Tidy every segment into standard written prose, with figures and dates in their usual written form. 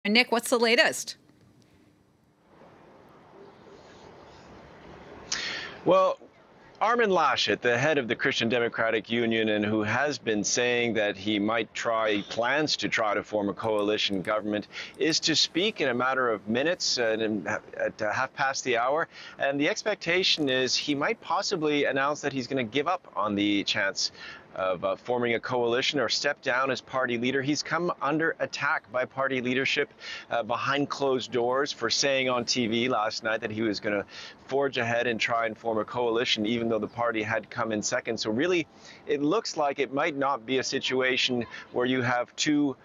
And Nick, what's the latest? Well, Armin Laschet, the head of the Christian Democratic Union, and who has been saying that he plans to try to form a coalition government, is to speak in a matter of minutes at half past the hour. And the expectation is he might possibly announce that he's going to give up on the chance of forming a coalition or step down as party leader. He's come under attack by party leadership behind closed doors for saying on TV last night that he was going to forge ahead and try and form a coalition, even though the party had come in second. So really, it looks like it might not be a situation where you have two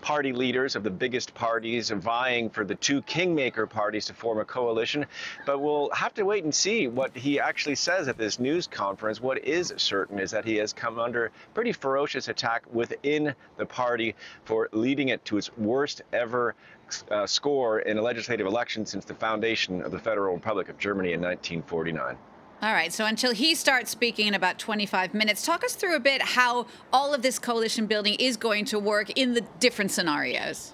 party leaders of the biggest parties vying for the two kingmaker parties to form a coalition. But we'll have to wait and see what he actually says at this news conference. What is certain is that he has come under pretty ferocious attack within the party for leading it to its worst ever score in a legislative election since the foundation of the Federal Republic of Germany in 1949. All right, so until he starts speaking in about 25 minutes, talk us through a bit how all of this coalition building is going to work in the different scenarios.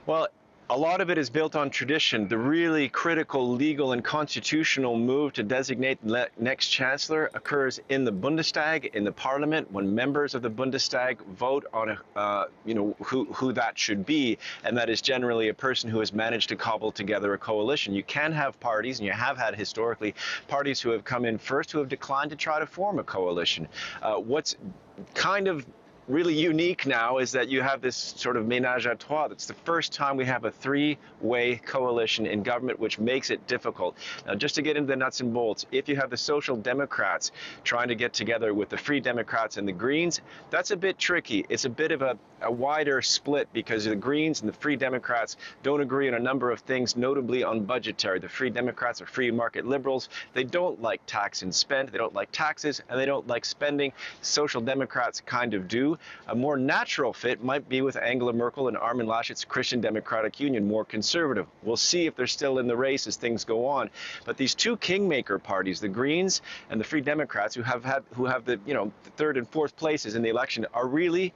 Well, a lot of it is built on tradition. The really critical legal and constitutional move to designate the next chancellor occurs in the Bundestag, in the parliament, when members of the Bundestag vote on who that should be, and that is generally a person who has managed to cobble together a coalition. You can have parties, and you have had historically parties who have come in first who have declined to try to form a coalition. What's kind of really unique now is that you have this sort of ménage à trois. That's the first time we have a three-way coalition in government, which makes it difficult. Now, just to get into the nuts and bolts, if you have the Social Democrats trying to get together with the Free Democrats and the Greens, that's a bit tricky. It's a bit of a wider split because the Greens and the Free Democrats don't agree on a number of things, notably on budgetary. The Free Democrats are free market liberals. They don't like tax and spend. They don't like taxes, and they don't like spending. Social Democrats kind of do. A more natural fit might be with Angela Merkel and Armin Laschet's Christian Democratic Union, more conservative. We'll see if they're still in the race as things go on. But these two kingmaker parties, the Greens and the Free Democrats, who have the the third and fourth places in the election, are really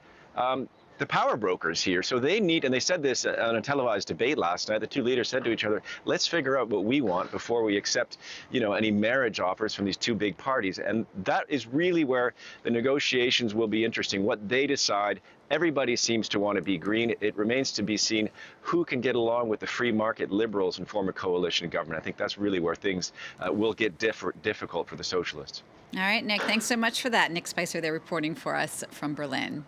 the power brokers here. So they need, and they said this on a televised debate last night, the two leaders said to each other, let's figure out what we want before we accept, any marriage offers from these two big parties. And that is really where the negotiations will be interesting, what they decide. Everybody seems to want to be green. It remains to be seen who can get along with the free market liberals and form a coalition government. I think that's really where things will get difficult for the socialists. All right, Nick, thanks so much for that. Nick Spicer there reporting for us from Berlin.